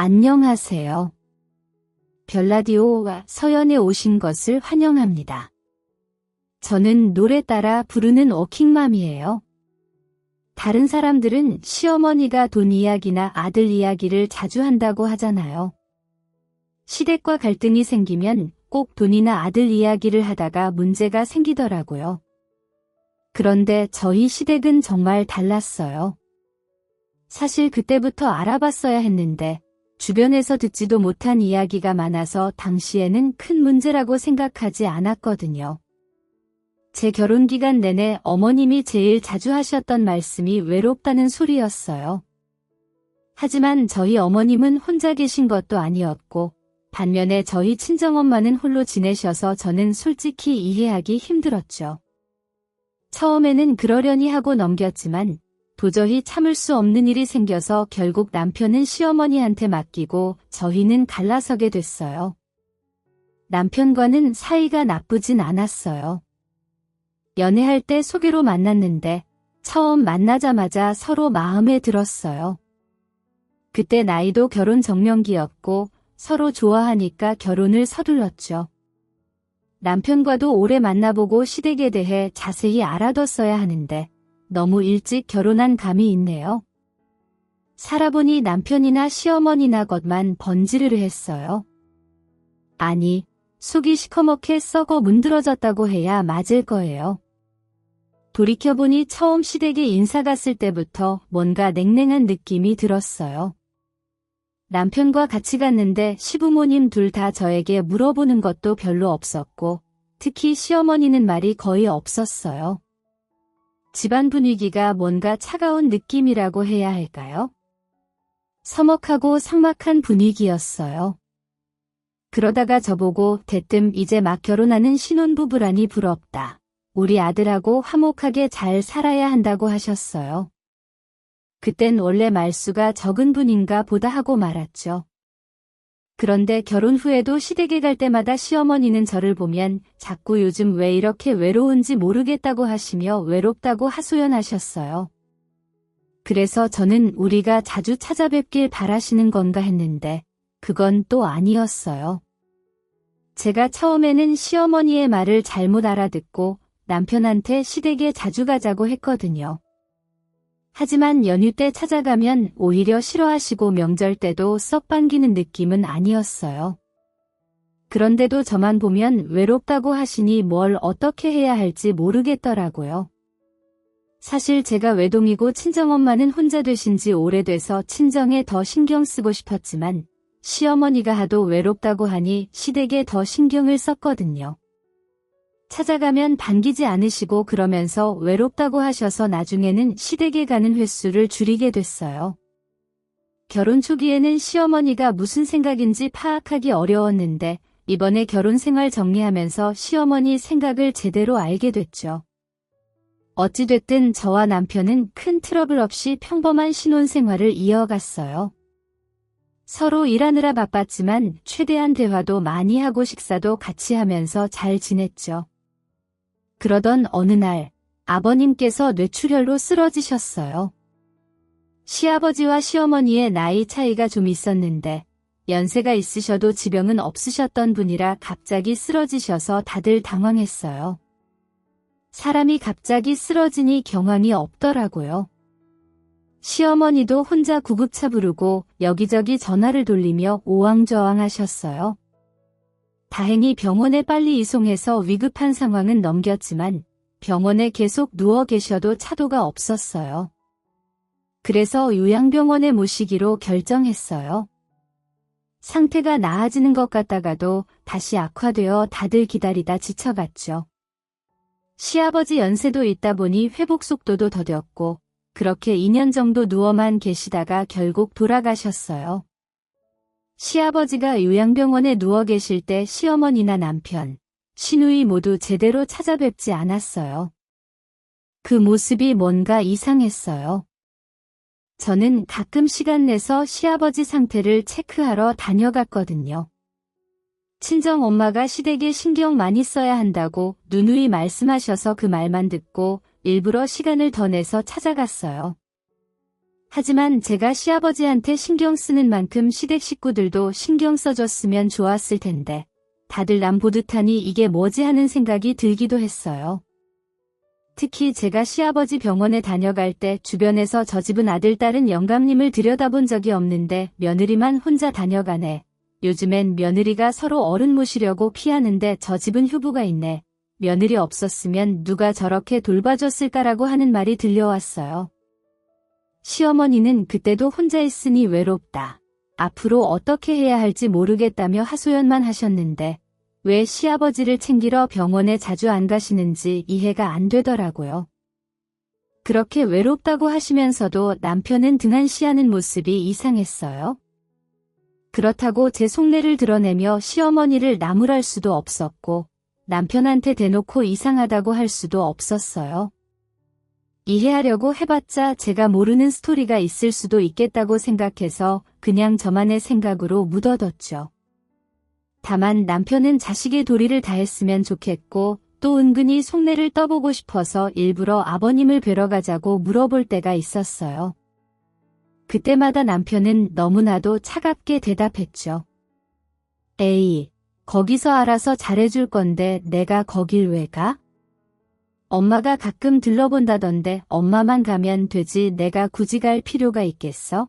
안녕하세요. 별라디오와 서연에 오신 것을 환영합니다. 저는 노래 따라 부르는 워킹맘이에요. 다른 사람들은 시어머니가 돈 이야기나 아들 이야기를 자주 한다고 하잖아요. 시댁과 갈등이 생기면 꼭 돈이나 아들 이야기를 하다가 문제가 생기더라고요. 그런데 저희 시댁은 정말 달랐어요. 사실 그때부터 알아봤어야 했는데 주변에서 듣지도 못한 이야기가 많아서 당시에는 큰 문제라고 생각하지 않았거든요. 제 결혼 기간 내내 어머님이 제일 자주 하셨던 말씀이 외롭다는 소리였어요. 하지만 저희 어머님은 혼자 계신 것도 아니었고 반면에 저희 친정엄마는 홀로 지내셔서 저는 솔직히 이해하기 힘들었죠. 처음에는 그러려니 하고 넘겼지만 도저히 참을 수 없는 일이 생겨서 결국 남편은 시어머니한테 맡기고 저희는 갈라서게 됐어요. 남편과는 사이가 나쁘진 않았어요. 연애할 때 소개로 만났는데 처음 만나자마자 서로 마음에 들었어요. 그때 나이도 결혼 적령기였고 서로 좋아하니까 결혼을 서둘렀죠. 남편과도 오래 만나보고 시댁에 대해 자세히 알아뒀어야 하는데 너무 일찍 결혼한 감이 있네요. 살아보니 남편이나 시어머니나 것만 번지르르 했어요. 아니, 속이 시커멓게 썩어 문드러졌다고 해야 맞을 거예요. 돌이켜보니 처음 시댁에 인사 갔을 때부터 뭔가 냉랭한 느낌이 들었어요. 남편과 같이 갔는데 시부모님 둘 다 저에게 물어보는 것도 별로 없었고 특히 시어머니는 말이 거의 없었어요. 집안 분위기가 뭔가 차가운 느낌이라고 해야 할까요? 서먹하고 삭막한 분위기였어요. 그러다가 저보고 대뜸 이제 막 결혼하는 신혼부부라니 부럽다. 우리 아들하고 화목하게 잘 살아야 한다고 하셨어요. 그땐 원래 말수가 적은 분인가 보다 하고 말았죠. 그런데 결혼 후에도 시댁에 갈 때마다 시어머니는 저를 보면 자꾸 요즘 왜 이렇게 외로운지 모르겠다고 하시며 외롭다고 하소연하셨어요. 그래서 저는 우리가 자주 찾아뵙길 바라시는 건가 했는데 그건 또 아니었어요. 제가 처음에는 시어머니의 말을 잘못 알아듣고 남편한테 시댁에 자주 가자고 했거든요. 하지만 연휴 때 찾아가면 오히려 싫어하시고 명절 때도 썩 반기는 느낌은 아니었어요. 그런데도 저만 보면 외롭다고 하시니 뭘 어떻게 해야 할지 모르겠더라고요. 사실 제가 외동이고 친정엄마는 혼자 되신 지 오래돼서 친정에 더 신경 쓰고 싶었지만 시어머니가 하도 외롭다고 하니 시댁에 더 신경을 썼거든요. 찾아가면 반기지 않으시고 그러면서 외롭다고 하셔서 나중에는 시댁에 가는 횟수를 줄이게 됐어요. 결혼 초기에는 시어머니가 무슨 생각인지 파악하기 어려웠는데 이번에 결혼 생활 정리하면서 시어머니 생각을 제대로 알게 됐죠. 어찌됐든 저와 남편은 큰 트러블 없이 평범한 신혼생활을 이어갔어요. 서로 일하느라 바빴지만 최대한 대화도 많이 하고 식사도 같이 하면서 잘 지냈죠. 그러던 어느 날 아버님께서 뇌출혈로 쓰러지셨어요. 시아버지와 시어머니의 나이 차이가 좀 있었는데 연세가 있으셔도 지병은 없으셨던 분이라 갑자기 쓰러지셔서 다들 당황했어요. 사람이 갑자기 쓰러지니 경황이 없더라고요. 시어머니도 혼자 구급차 부르고 여기저기 전화를 돌리며 오왕저왕하셨어요. 다행히 병원에 빨리 이송해서 위급한 상황은 넘겼지만 병원에 계속 누워 계셔도 차도가 없었어요. 그래서 요양병원에 모시기로 결정했어요. 상태가 나아지는 것 같다가도 다시 악화되어 다들 기다리다 지쳐갔죠. 시아버지 연세도 있다 보니 회복 속도도 더뎠고 그렇게 2년 정도 누워만 계시다가 결국 돌아가셨어요. 시아버지가 요양병원에 누워 계실 때 시어머니나 남편, 시누이 모두 제대로 찾아뵙지 않았어요. 그 모습이 뭔가 이상했어요. 저는 가끔 시간 내서 시아버지 상태를 체크하러 다녀갔거든요. 친정엄마가 시댁에 신경 많이 써야 한다고 누누이 말씀하셔서 그 말만 듣고 일부러 시간을 더 내서 찾아갔어요. 하지만 제가 시아버지한테 신경 쓰는 만큼 시댁 식구들도 신경 써줬으면 좋았을 텐데 다들 남 보듯하니 이게 뭐지 하는 생각이 들기도 했어요. 특히 제가 시아버지 병원에 다녀갈 때 주변에서 저 집은 아들, 딸은 영감님을 들여다본 적이 없는데 며느리만 혼자 다녀가네. 요즘엔 며느리가 서로 어른 모시려고 피하는데 저 집은 효부가 있네. 며느리 없었으면 누가 저렇게 돌봐줬을까라고 하는 말이 들려왔어요. 시어머니는 그때도 혼자 있으니 외롭다. 앞으로 어떻게 해야 할지 모르겠다며 하소연만 하셨는데 왜 시아버지를 챙기러 병원에 자주 안 가시는지 이해가 안 되더라고요. 그렇게 외롭다고 하시면서도 남편은 등한시하는 모습이 이상했어요. 그렇다고 제 속내를 드러내며 시어머니를 나무랄 수도 없었고 남편한테 대놓고 이상하다고 할 수도 없었어요. 이해하려고 해봤자 제가 모르는 스토리가 있을 수도 있겠다고 생각해서 그냥 저만의 생각으로 묻어뒀죠. 다만 남편은 자식의 도리를 다했으면 좋겠고 또 은근히 속내를 떠보고 싶어서 일부러 아버님을 뵈러 가자고 물어볼 때가 있었어요. 그때마다 남편은 너무나도 차갑게 대답했죠. 에이, 거기서 알아서 잘해줄 건데 내가 거길 왜 가? 엄마가 가끔 들러본다던데 엄마만 가면 되지 내가 굳이 갈 필요가 있겠어?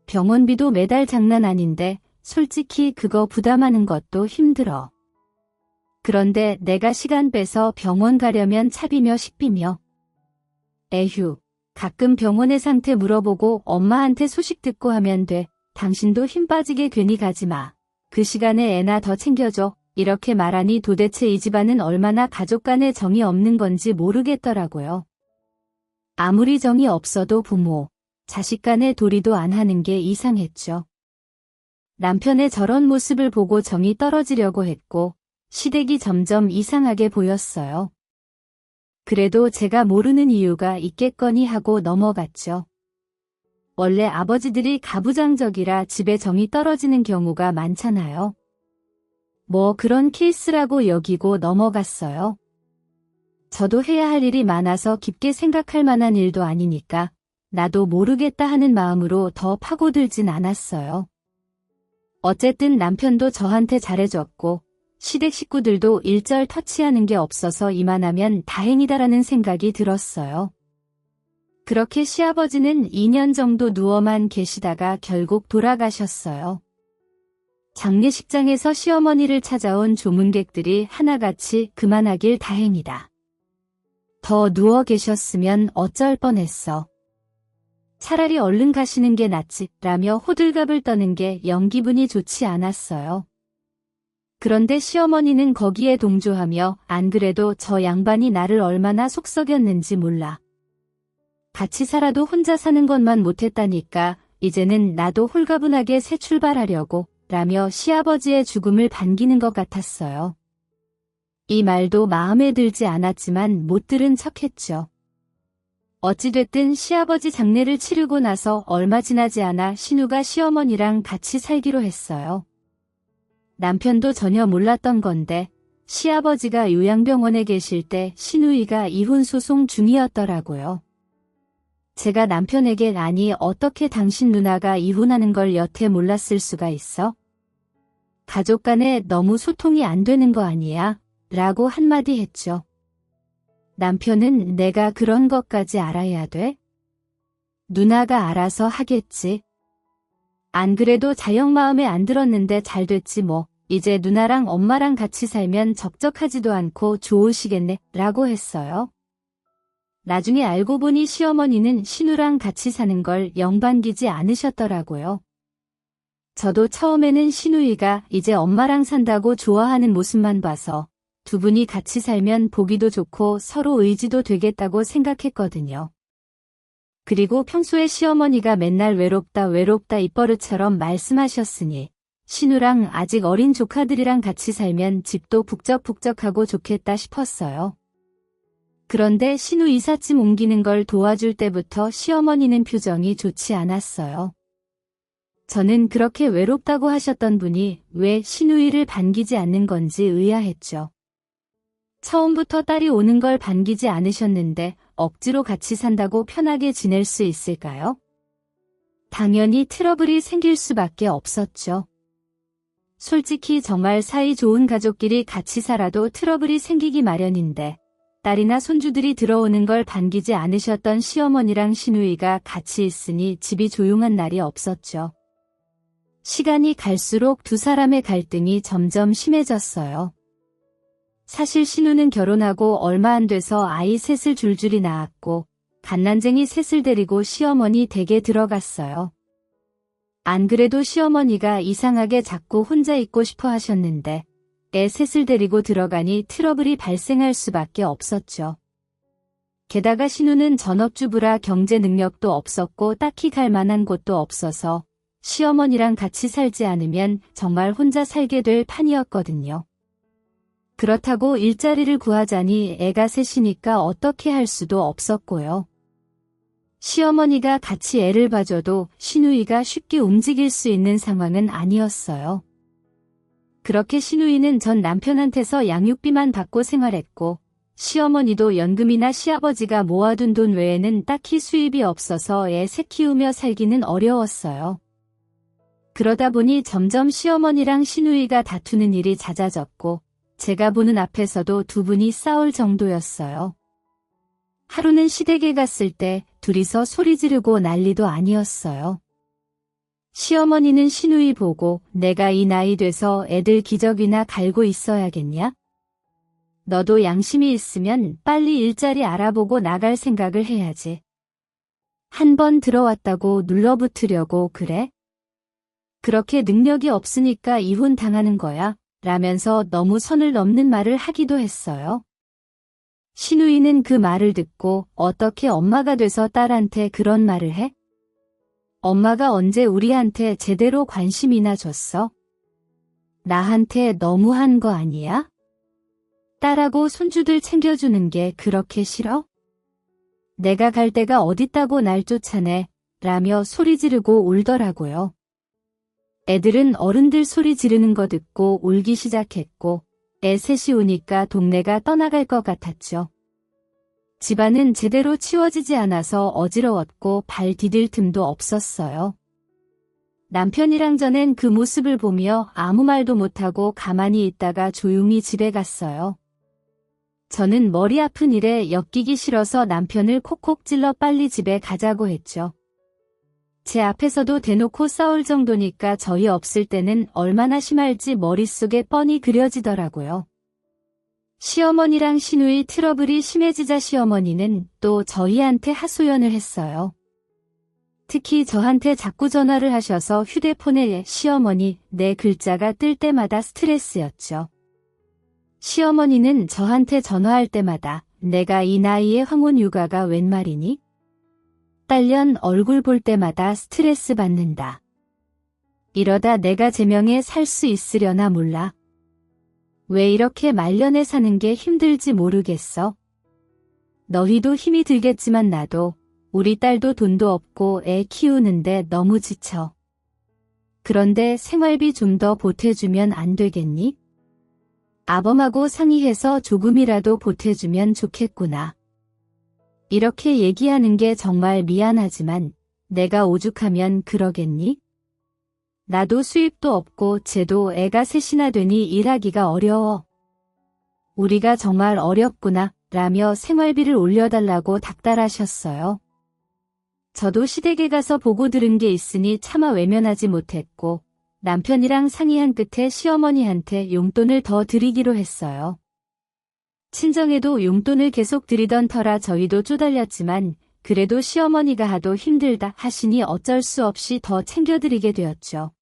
병원비도 매달 장난 아닌데 솔직히 그거 부담하는 것도 힘들어. 그런데 내가 시간 빼서 병원 가려면 차비며 식비며. 에휴, 가끔 병원의 상태 물어보고 엄마한테 소식 듣고 하면 돼. 당신도 힘 빠지게 괜히 가지 마. 그 시간에 애나 더 챙겨줘. 이렇게 말하니 도대체 이 집안은 얼마나 가족 간에 정이 없는 건지 모르겠더라고요. 아무리 정이 없어도 부모, 자식 간의 도리도 안 하는 게 이상했죠. 남편의 저런 모습을 보고 정이 떨어지려고 했고 시댁이 점점 이상하게 보였어요. 그래도 제가 모르는 이유가 있겠거니 하고 넘어갔죠. 원래 아버지들이 가부장적이라 집에 정이 떨어지는 경우가 많잖아요. 뭐 그런 케이스라고 여기고 넘어갔어요. 저도 해야 할 일이 많아서 깊게 생각할 만한 일도 아니니까 나도 모르겠다 하는 마음으로 더 파고들진 않았어요. 어쨌든 남편도 저한테 잘해줬고 시댁 식구들도 일절 터치하는 게 없어서 이만하면 다행이다라는 생각이 들었어요. 그렇게 시아버지는 2년 정도 누워만 계시다가 결국 돌아가셨어요. 장례식장에서 시어머니를 찾아온 조문객들이 하나같이 그만하길 다행이다. 더 누워 계셨으면 어쩔 뻔했어. 차라리 얼른 가시는 게 낫지 라며 호들갑을 떠는 게 영 기분이 좋지 않았어요. 그런데 시어머니는 거기에 동조하며 안 그래도 저 양반이 나를 얼마나 속썩였는지 몰라. 같이 살아도 혼자 사는 것만 못했다니까 이제는 나도 홀가분하게 새 출발하려고 라며 시아버지의 죽음을 반기는 것 같았어요. 이 말도 마음에 들지 않았지만 못 들은 척했죠. 어찌됐든 시아버지 장례를 치르고 나서 얼마 지나지 않아 신우가 시어머니랑 같이 살기로 했어요. 남편도 전혀 몰랐던 건데 시아버지가 요양병원에 계실 때 신우이가 이혼소송 중이었더라고요. 제가 남편에게 아니 어떻게 당신 누나가 이혼하는 걸 여태 몰랐을 수가 있어? 가족 간에 너무 소통이 안 되는 거 아니야? 라고 한마디 했죠. 남편은 내가 그런 것까지 알아야 돼? 누나가 알아서 하겠지. 안 그래도 자영 마음에 안 들었는데 잘 됐지 뭐. 이제 누나랑 엄마랑 같이 살면 적적하지도 않고 좋으시겠네 라고 했어요. 나중에 알고 보니 시어머니는 신우랑 같이 사는 걸 영 반기지 않으셨더라고요. 저도 처음에는 신우이가 이제 엄마랑 산다고 좋아하는 모습만 봐서 두 분이 같이 살면 보기도 좋고 서로 의지도 되겠다고 생각했거든요. 그리고 평소에 시어머니가 맨날 외롭다 외롭다 입버릇처럼 말씀하셨으니 신우랑 아직 어린 조카들이랑 같이 살면 집도 북적북적하고 좋겠다 싶었어요. 그런데 신우 이삿짐 옮기는 걸 도와줄 때부터 시어머니는 표정이 좋지 않았어요. 저는 그렇게 외롭다고 하셨던 분이 왜 신우이를 반기지 않는 건지 의아했죠. 처음부터 딸이 오는 걸 반기지 않으셨는데 억지로 같이 산다고 편하게 지낼 수 있을까요? 당연히 트러블이 생길 수밖에 없었죠. 솔직히 정말 사이 좋은 가족끼리 같이 살아도 트러블이 생기기 마련인데 딸이나 손주들이 들어오는 걸 반기지 않으셨던 시어머니랑 시누이가 같이 있으니 집이 조용한 날이 없었죠. 시간이 갈수록 두 사람의 갈등이 점점 심해졌어요. 사실 신우는 결혼하고 얼마 안 돼서 아이 셋을 줄줄이 낳았고 갓난쟁이 셋을 데리고 시어머니 댁에 들어갔어요. 안 그래도 시어머니가 이상하게 자꾸 혼자 있고 싶어 하셨는데 애 셋을 데리고 들어가니 트러블이 발생할 수밖에 없었죠. 게다가 신우는 전업주부라 경제 능력도 없었고 딱히 갈 만한 곳도 없어서 시어머니랑 같이 살지 않으면 정말 혼자 살게 될 판이었거든요. 그렇다고 일자리를 구하자니 애가 셋이니까 어떻게 할 수도 없었고요. 시어머니가 같이 애를 봐줘도 시누이가 쉽게 움직일 수 있는 상황은 아니었어요. 그렇게 시누이는 전 남편한테서 양육비만 받고 생활했고 시어머니도 연금이나 시아버지가 모아둔 돈 외에는 딱히 수입이 없어서 애 셋 키우며 살기는 어려웠어요. 그러다 보니 점점 시어머니랑 시누이가 다투는 일이 잦아졌고 제가 보는 앞에서도 두 분이 싸울 정도였어요. 하루는 시댁에 갔을 때 둘이서 소리 지르고 난리도 아니었어요. 시어머니는 시누이 보고 내가 이 나이 돼서 애들 기저귀나 갈고 있어야겠냐? 너도 양심이 있으면 빨리 일자리 알아보고 나갈 생각을 해야지. 한 번 들어왔다고 눌러붙으려고 그래? 그렇게 능력이 없으니까 이혼 당하는 거야 라면서 너무 선을 넘는 말을 하기도 했어요. 시누이는 그 말을 듣고 어떻게 엄마가 돼서 딸한테 그런 말을 해? 엄마가 언제 우리한테 제대로 관심이나 줬어? 나한테 너무한 거 아니야? 딸하고 손주들 챙겨주는 게 그렇게 싫어? 내가 갈 데가 어딨다고 날 쫓아내 라며 소리 지르고 울더라고요. 애들은 어른들 소리 지르는 거 듣고 울기 시작했고 애 셋이 우니까 동네가 떠나갈 것 같았죠. 집안은 제대로 치워지지 않아서 어지러웠고 발 디딜 틈도 없었어요. 남편이랑 저는 그 모습을 보며 아무 말도 못하고 가만히 있다가 조용히 집에 갔어요. 저는 머리 아픈 일에 엮이기 싫어서 남편을 콕콕 찔러 빨리 집에 가자고 했죠. 제 앞에서도 대놓고 싸울 정도니까 저희 없을 때는 얼마나 심할지 머릿속에 뻔히 그려지더라고요. 시어머니랑 시누이 트러블이 심해지자 시어머니는 또 저희한테 하소연을 했어요. 특히 저한테 자꾸 전화를 하셔서 휴대폰에 시어머니 내 글자가 뜰 때마다 스트레스였죠. 시어머니는 저한테 전화할 때마다 내가 이 나이에 황혼 육아가 웬 말이니? 딸년 얼굴 볼 때마다 스트레스 받는다. 이러다 내가 제명에 살 수 있으려나 몰라. 왜 이렇게 말년에 사는 게 힘들지 모르겠어? 너희도 힘이 들겠지만 나도 우리 딸도 돈도 없고 애 키우는데 너무 지쳐. 그런데 생활비 좀 더 보태주면 안 되겠니? 아범하고 상의해서 조금이라도 보태주면 좋겠구나. 이렇게 얘기하는 게 정말 미안하지만 내가 오죽하면 그러겠니? 나도 수입도 없고 쟤도 애가 셋이나 되니 일하기가 어려워. 우리가 정말 어렵구나 라며 생활비를 올려달라고 닥달하셨어요. 저도 시댁에 가서 보고 들은 게 있으니 차마 외면하지 못했고 남편이랑 상의한 끝에 시어머니한테 용돈을 더 드리기로 했어요. 친정에도 용돈을 계속 드리던 터라 저희도 쪼달렸지만 그래도 시어머니가 하도 힘들다 하시니 어쩔 수 없이 더 챙겨드리게 되었죠.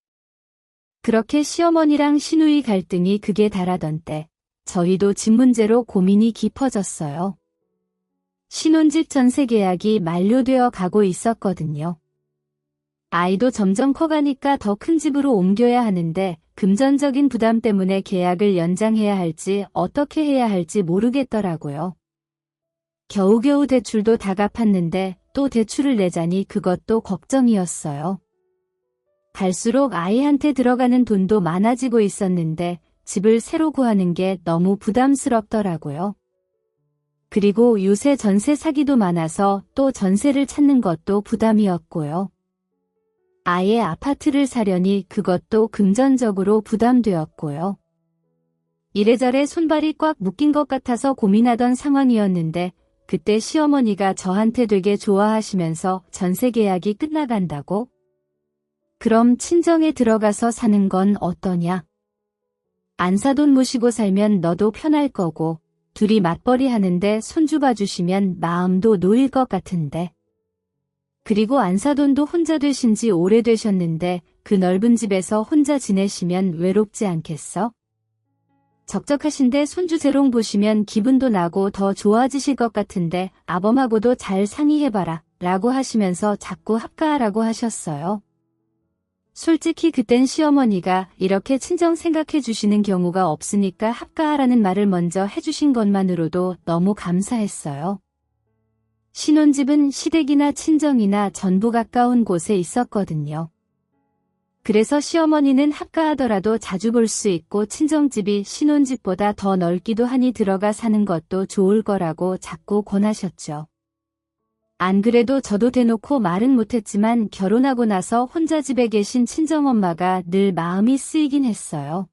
그렇게 시어머니랑 시누이 갈등이 극에 달하던 때 저희도 집 문제로 고민이 깊어졌어요. 신혼집 전세 계약이 만료되어 가고 있었거든요. 아이도 점점 커가니까 더 큰 집으로 옮겨야 하는데 금전적인 부담 때문에 계약을 연장해야 할지 어떻게 해야 할지 모르겠더라고요. 겨우겨우 대출도 다 갚았는데 또 대출을 내자니 그것도 걱정이었어요. 갈수록 아이한테 들어가는 돈도 많아지고 있었는데 집을 새로 구하는 게 너무 부담스럽더라고요. 그리고 요새 전세 사기도 많아서 또 전세를 찾는 것도 부담이었고요. 아예 아파트를 사려니 그것도 금전적으로 부담되었고요. 이래저래 손발이 꽉 묶인 것 같아서 고민하던 상황이었는데 그때 시어머니가 저한테 되게 좋아하시면서 전세 계약이 끝나간다고? 그럼 친정에 들어가서 사는 건 어떠냐? 안사돈 모시고 살면 너도 편할 거고 둘이 맞벌이 하는데 손주 봐주시면 마음도 놓일 것 같은데. 그리고 안사돈도 혼자 되신 지 오래되셨는데 그 넓은 집에서 혼자 지내시면 외롭지 않겠어? 적적하신데 손주 재롱 보시면 기분도 나고 더 좋아지실 것 같은데 아범하고도 잘 상의해봐라 라고 하시면서 자꾸 합가하라고 하셨어요. 솔직히 그땐 시어머니가 이렇게 친정 생각해 주시는 경우가 없으니까 합가하라는 말을 먼저 해주신 것만으로도 너무 감사했어요. 신혼집은 시댁이나 친정이나 전부 가까운 곳에 있었거든요. 그래서 시어머니는 합가하더라도 자주 볼 수 있고 친정집이 신혼집보다 더 넓기도 하니 들어가 사는 것도 좋을 거라고 자꾸 권하셨죠. 안 그래도 저도 대놓고 말은 못했지만 결혼하고 나서 혼자 집에 계신 친정엄마가 늘 마음이 쓰이긴 했어요.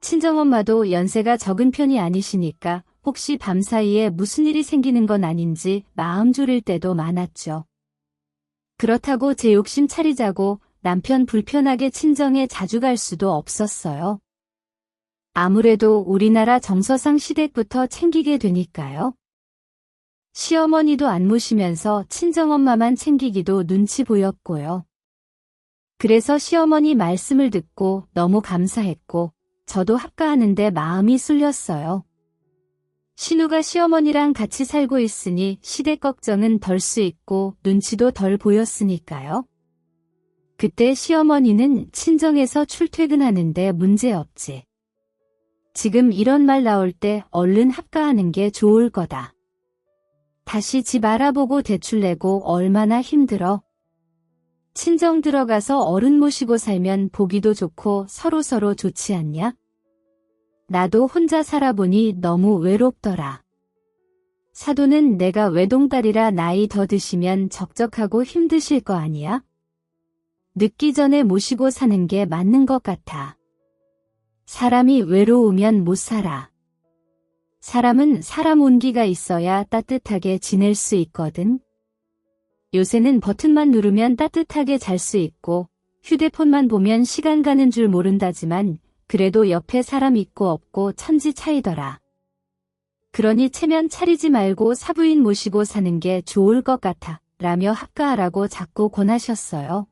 친정엄마도 연세가 적은 편이 아니시니까 혹시 밤사이에 무슨 일이 생기는 건 아닌지 마음 졸일 때도 많았죠. 그렇다고 제 욕심 차리자고 남편 불편하게 친정에 자주 갈 수도 없었어요. 아무래도 우리나라 정서상 시댁부터 챙기게 되니까요. 시어머니도 안 모시면서 친정엄마만 챙기기도 눈치 보였고요. 그래서 시어머니 말씀을 듣고 너무 감사했고 저도 합가하는데 마음이 쏠렸어요. 신우가 시어머니랑 같이 살고 있으니 시댁 걱정은 덜 수 있고 눈치도 덜 보였으니까요. 그때 시어머니는 친정에서 출퇴근하는데 문제없지. 지금 이런 말 나올 때 얼른 합가하는 게 좋을 거다. 다시 집 알아보고 대출 내고 얼마나 힘들어. 친정 들어가서 어른 모시고 살면 보기도 좋고 서로서로 좋지 않냐? 나도 혼자 살아보니 너무 외롭더라. 사돈은 내가 외동딸이라 나이 더 드시면 적적하고 힘드실 거 아니야? 늦기 전에 모시고 사는 게 맞는 것 같아. 사람이 외로우면 못 살아. 사람은 사람 온기가 있어야 따뜻하게 지낼 수 있거든. 요새는 버튼만 누르면 따뜻하게 잘 수 있고 휴대폰만 보면 시간 가는 줄 모른다지만 그래도 옆에 사람 있고 없고 천지 차이더라. 그러니 체면 차리지 말고 사부인 모시고 사는 게 좋을 것 같아 라며 합가하라고 자꾸 권하셨어요.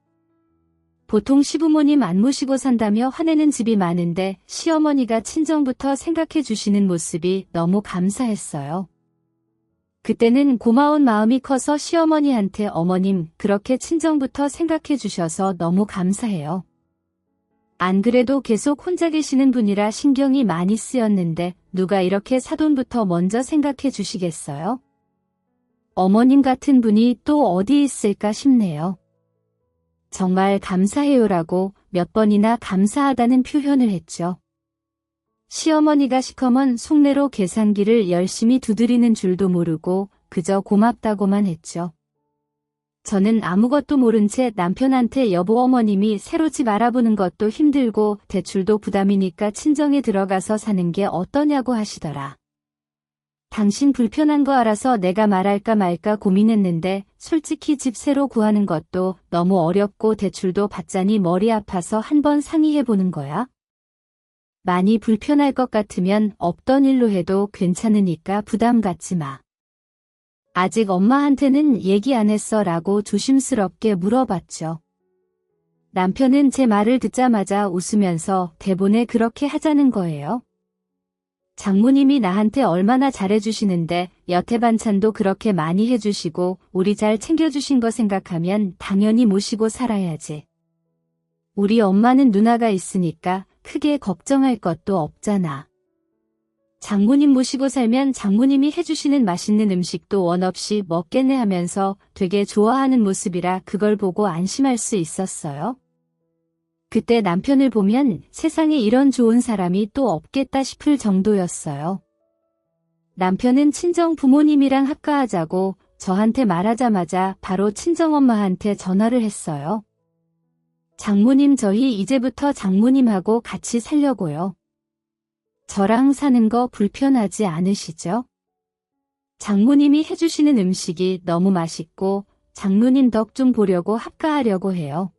보통 시부모님 안 모시고 산다며 화내는 집이 많은데 시어머니가 친정부터 생각해 주시는 모습이 너무 감사했어요. 그때는 고마운 마음이 커서 시어머니한테 어머님 그렇게 친정부터 생각해 주셔서 너무 감사해요. 안 그래도 계속 혼자 계시는 분이라 신경이 많이 쓰였는데 누가 이렇게 사돈부터 먼저 생각해 주시겠어요? 어머님 같은 분이 또 어디 있을까 싶네요. 정말 감사해요라고 몇 번이나 감사하다는 표현을 했죠. 시어머니가 시커먼 속내로 계산기를 열심히 두드리는 줄도 모르고 그저 고맙다고만 했죠. 저는 아무것도 모른 채 남편한테 여보 어머님이 새로 집 알아보는 것도 힘들고 대출도 부담이니까 친정에 들어가서 사는 게 어떠냐고 하시더라. 당신 불편한 거 알아서 내가 말할까 말까 고민했는데 솔직히 집 새로 구하는 것도 너무 어렵고 대출도 받자니 머리 아파서 한번 상의해보는 거야. 많이 불편할 것 같으면 없던 일로 해도 괜찮으니까 부담 갖지 마. 아직 엄마한테는 얘기 안 했어 라고 조심스럽게 물어봤죠. 남편은 제 말을 듣자마자 웃으면서 대본에 그렇게 하자는 거예요. 장모님이 나한테 얼마나 잘해주시는데 여태 반찬도 그렇게 많이 해주시고 우리 잘 챙겨주신 거 생각하면 당연히 모시고 살아야지. 우리 엄마는 누나가 있으니까 크게 걱정할 것도 없잖아. 장모님 모시고 살면 장모님이 해주시는 맛있는 음식도 원 없이 먹겠네 하면서 되게 좋아하는 모습이라 그걸 보고 안심할 수 있었어요. 그때 남편을 보면 세상에 이런 좋은 사람이 또 없겠다 싶을 정도였어요. 남편은 친정 부모님이랑 합가하자고 저한테 말하자마자 바로 친정엄마한테 전화를 했어요. 장모님 저희 이제부터 장모님하고 같이 살려고요. 저랑 사는 거 불편하지 않으시죠? 장모님이 해주시는 음식이 너무 맛있고 장모님 덕 좀 보려고 합가하려고 해요.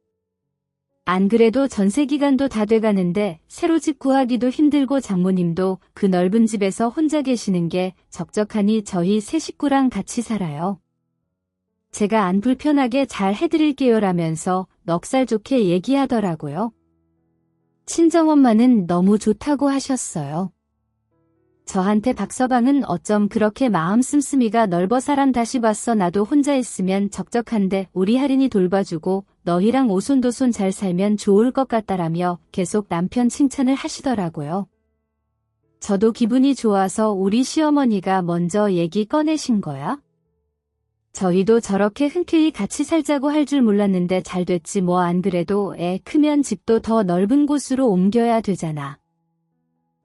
안 그래도 전세 기간도 다 돼가는데 새로 집 구하기도 힘들고 장모님도 그 넓은 집에서 혼자 계시는 게 적적하니 저희 세 식구랑 같이 살아요. 제가 안 불편하게 잘 해드릴게요라면서 넉살 좋게 얘기하더라고요. 친정엄마는 너무 좋다고 하셨어요. 저한테 박서방은 어쩜 그렇게 마음 씀씀이가 넓어 사람 다시 봤어 나도 혼자 있으면 적적한데 우리 할인이 돌봐주고 너희랑 오손도손 잘 살면 좋을 것 같다라며 계속 남편 칭찬을 하시더라고요. 저도 기분이 좋아서 우리 시어머니가 먼저 얘기 꺼내신 거야? 저희도 저렇게 흔쾌히 같이 살자고 할 줄 몰랐는데 잘 됐지 뭐 안 그래도 애 크면 집도 더 넓은 곳으로 옮겨야 되잖아.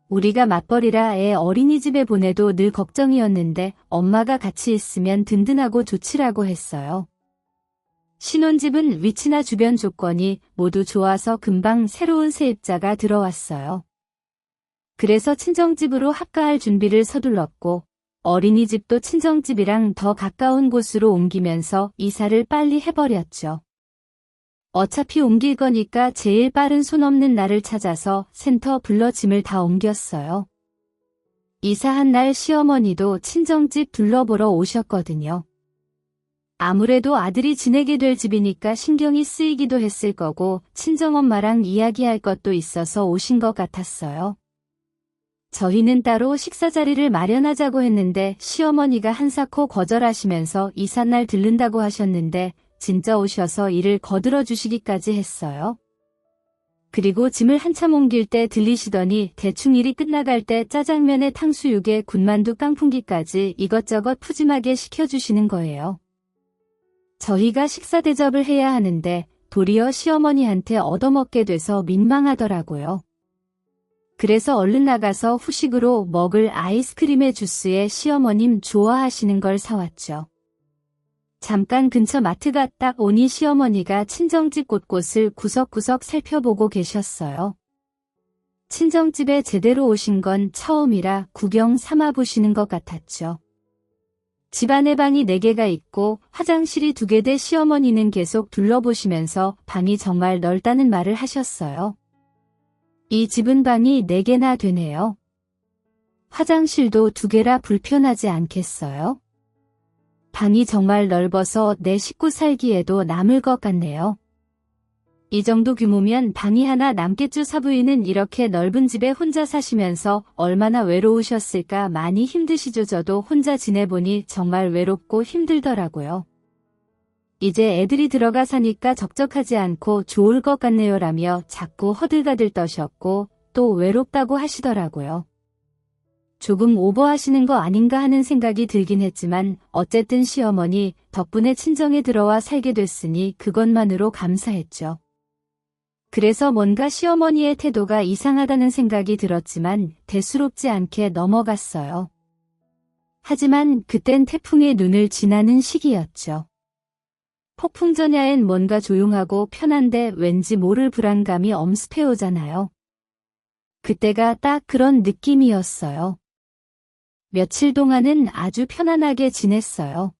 우리가 맞벌이라 애 어린이집에 보내도 늘 걱정이었는데 엄마가 같이 있으면 든든하고 좋지라고 했어요. 신혼집은 위치나 주변 조건이 모두 좋아서 금방 새로운 세입자가 들어왔어요. 그래서 친정집으로 합가할 준비를 서둘렀고 어린이집도 친정집이랑 더 가까운 곳으로 옮기면서 이사를 빨리 해버렸죠. 어차피 옮길 거니까 제일 빠른 손 없는 날을 찾아서 센터 불러 짐을 다 옮겼어요. 이사한 날 시어머니도 친정집 둘러보러 오셨거든요. 아무래도 아들이 지내게 될 집이니까 신경이 쓰이기도 했을 거고 친정엄마랑 이야기할 것도 있어서 오신 것 같았어요. 저희는 따로 식사 자리를 마련하자고 했는데 시어머니가 한사코 거절하시면서 이삿날 들른다고 하셨는데 진짜 오셔서 일을 거들어 주시기까지 했어요. 그리고 짐을 한참 옮길 때 들리시더니 대충 일이 끝나갈 때 짜장면에 탕수육에 군만두 깡풍기까지 이것저것 푸짐하게 시켜주시는 거예요. 저희가 식사 대접을 해야 하는데 도리어 시어머니한테 얻어먹게 돼서 민망하더라고요. 그래서 얼른 나가서 후식으로 먹을 아이스크림에 주스에 시어머님 좋아하시는 걸 사왔죠. 잠깐 근처 마트 갔다 오니 시어머니가 친정집 곳곳을 구석구석 살펴보고 계셨어요. 친정집에 제대로 오신 건 처음이라 구경 삼아 보시는 것 같았죠. 집안에 방이 4개가 있고 화장실이 2개 돼 시어머니는 계속 둘러보시면서 방이 정말 넓다는 말을 하셨어요. 이 집은 방이 4개나 되네요. 화장실도 2개라 불편하지 않겠어요? 방이 정말 넓어서 내 식구 살기에도 남을 것 같네요. 이 정도 규모면 방이 하나 남겠죠. 사부인은 이렇게 넓은 집에 혼자 사시면서 얼마나 외로우셨을까 많이 힘드시죠. 저도 혼자 지내보니 정말 외롭고 힘들더라고요. 이제 애들이 들어가 사니까 적적하지 않고 좋을 것 같네요 라며 자꾸 허들가들 떠셨고 또 외롭다고 하시더라고요. 조금 오버하시는 거 아닌가 하는 생각이 들긴 했지만 어쨌든 시어머니 덕분에 친정에 들어와 살게 됐으니 그것만으로 감사했죠. 그래서 뭔가 시어머니의 태도가 이상하다는 생각이 들었지만 대수롭지 않게 넘어갔어요. 하지만 그땐 태풍의 눈을 지나는 시기였죠. 폭풍 전야엔 뭔가 조용하고 편한데 왠지 모를 불안감이 엄습해오잖아요. 그때가 딱 그런 느낌이었어요. 며칠 동안은 아주 편안하게 지냈어요.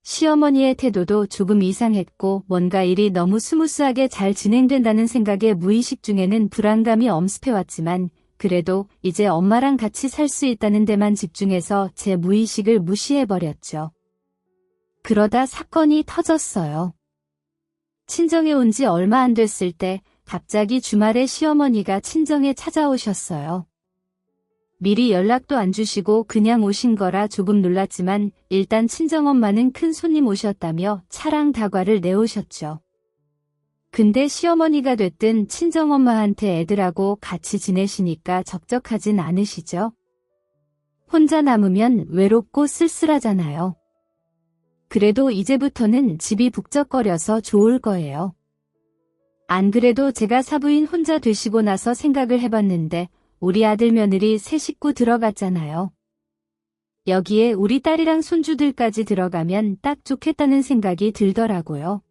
시어머니의 태도도 조금 이상했고 뭔가 일이 너무 스무스하게 잘 진행된다는 생각에 무의식 중에는 불안감이 엄습해왔지만 그래도 이제 엄마랑 같이 살 수 있다는 데만 집중해서 제 무의식을 무시해버렸죠. 그러다 사건이 터졌어요. 친정에 온 지 얼마 안 됐을 때 갑자기 주말에 시어머니가 친정에 찾아오셨어요. 미리 연락도 안 주시고 그냥 오신 거라 조금 놀랐지만 일단 친정엄마는 큰 손님 오셨다며 차랑 다과를 내오셨죠. 근데 시어머니가 됐든 친정엄마한테 애들하고 같이 지내시니까 적적하진 않으시죠? 혼자 남으면 외롭고 쓸쓸하잖아요. 그래도 이제부터는 집이 북적거려서 좋을 거예요. 안 그래도 제가 사부인 혼자 되시고 나서 생각을 해봤는데 우리 아들 며느리 세 식구 들어갔잖아요. 여기에 우리 딸이랑 손주들까지 들어가면 딱 좋겠다는 생각이 들더라고요.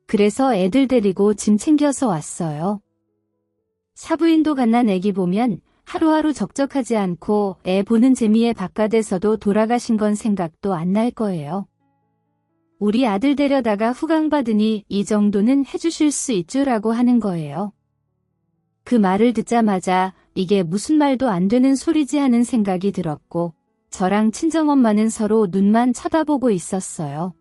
그래서 애들 데리고 짐 챙겨서 왔어요. 사부인도 갓난 애기 보면 하루하루 적적하지 않고 애 보는 재미에 바깥에서도 돌아가신 건 생각도 안 날 거예요. 우리 아들 데려다가 후강 받으니 이 정도는 해주실 수 있죠라고 하는 거예요. 그 말을 듣자마자 이게 무슨 말도 안 되는 소리지 하는 생각이 들었고 저랑 친정엄마는 서로 눈만 쳐다보고 있었어요.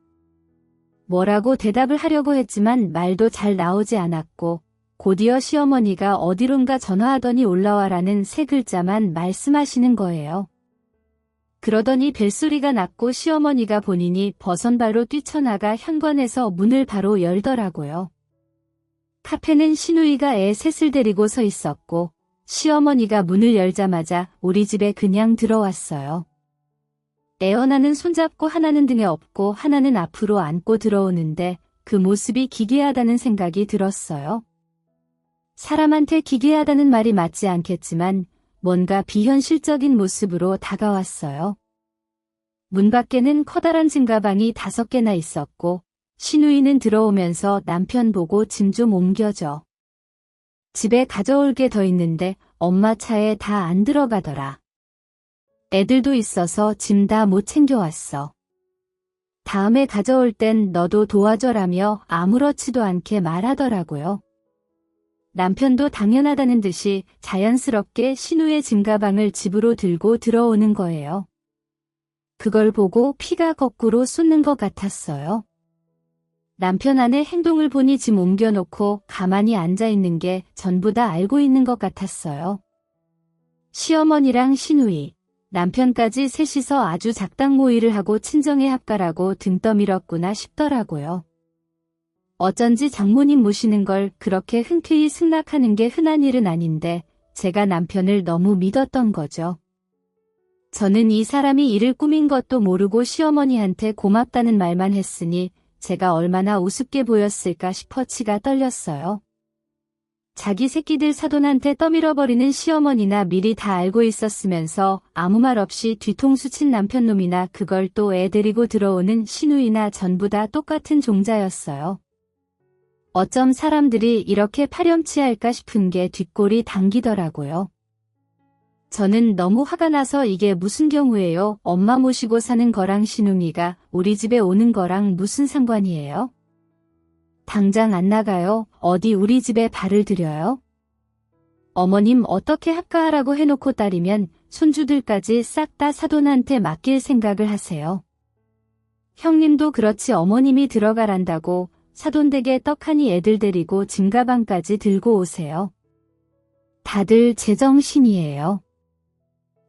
뭐라고 대답을 하려고 했지만 말도 잘 나오지 않았고 곧이어 시어머니가 어디론가 전화하더니 올라와라는 세 글자만 말씀하시는 거예요. 그러더니 벨소리가 났고 시어머니가 본인이 버선발로 뛰쳐나가 현관에서 문을 바로 열더라고요. 카페는 시누이가 애 셋을 데리고 서 있었고 시어머니가 문을 열자마자 우리 집에 그냥 들어왔어요. 애 하나는 손잡고 하나는 등에 업고 하나는 앞으로 안고 들어오는데 그 모습이 기괴하다는 생각이 들었어요. 사람한테 기괴하다는 말이 맞지 않겠지만 뭔가 비현실적인 모습으로 다가왔어요. 문 밖에는 커다란 짐가방이 5개나 있었고 시누이는 들어오면서 남편 보고 짐 좀 옮겨줘. 집에 가져올 게 더 있는데 엄마 차에 다 안 들어가더라. 애들도 있어서 짐 다 못 챙겨왔어. 다음에 가져올 땐 너도 도와줘라며 아무렇지도 않게 말하더라고요. 남편도 당연하다는 듯이 자연스럽게 시누의 짐가방을 집으로 들고 들어오는 거예요. 그걸 보고 피가 거꾸로 쏟는 것 같았어요. 남편 안의 행동을 보니 짐 옮겨놓고 가만히 앉아있는 게 전부 다 알고 있는 것 같았어요. 시어머니랑 시누이, 남편까지 셋이서 아주 작당 모의를 하고 친정에 합가라고 등 떠밀었구나 싶더라고요. 어쩐지 장모님 모시는 걸 그렇게 흔쾌히 승낙하는 게 흔한 일은 아닌데 제가 남편을 너무 믿었던 거죠. 저는 이 사람이 일을 꾸민 것도 모르고 시어머니한테 고맙다는 말만 했으니 제가 얼마나 우습게 보였을까 싶어 치가 떨렸어요. 자기 새끼들 사돈한테 떠밀어버리는 시어머니나 미리 다 알고 있었으면서 아무 말 없이 뒤통수 친 남편놈이나 그걸 또 애 데리고 들어오는 시누이나 전부 다 똑같은 종자였어요. 어쩜 사람들이 이렇게 파렴치할까 싶은 게 뒷골이 당기더라고요. 저는 너무 화가 나서 이게 무슨 경우예요? 엄마 모시고 사는 거랑 시누이가 우리 집에 오는 거랑 무슨 상관이에요? 당장 안 나가요? 어디 우리 집에 발을 들여요? 어머님 어떻게 합가하라고 해놓고 따리면 손주들까지 싹 다 사돈한테 맡길 생각을 하세요. 형님도 그렇지 어머님이 들어가란다고 사돈댁에 떡하니 애들 데리고 짐가방까지 들고 오세요. 다들 제정신이에요.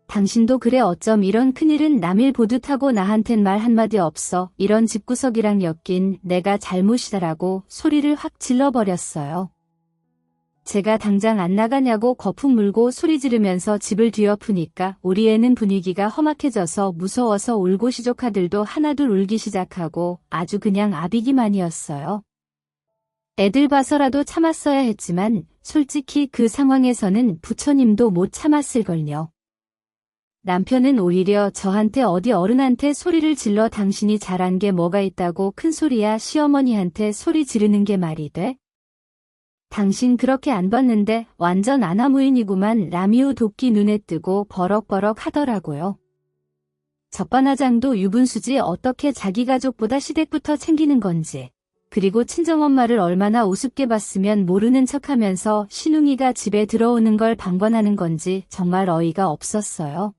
당신도 그래 어쩜 이런 큰일은 남일 보듯 하고 나한텐 말 한마디 없어 이런 집구석이랑 엮인 내가 잘못이다라고 소리를 확 질러버렸어요. 제가 당장 안 나가냐고 거품 물고 소리 지르면서 집을 뒤엎으니까 우리 애는 분위기가 험악해져서 무서워서 울고 시조카들도 하나둘 울기 시작하고 아주 그냥 아비기만이었어요. 애들 봐서라도 참았어야 했지만 솔직히 그 상황에서는 부처님도 못 참았을걸요. 남편은 오히려 저한테 어디 어른한테 소리를 질러 당신이 잘한 게 뭐가 있다고 큰 소리야 시어머니한테 소리 지르는 게 말이 돼? 당신 그렇게 안 봤는데 완전 아나무인이구만 라미오 도끼 눈에 뜨고 버럭버럭 하더라고요. 적반하장도 유분수지 어떻게 자기 가족보다 시댁부터 챙기는 건지. 그리고 친정엄마를 얼마나 우습게 봤으면 모르는 척하면서 시누이가 집에 들어오는 걸 방관하는 건지 정말 어이가 없었어요.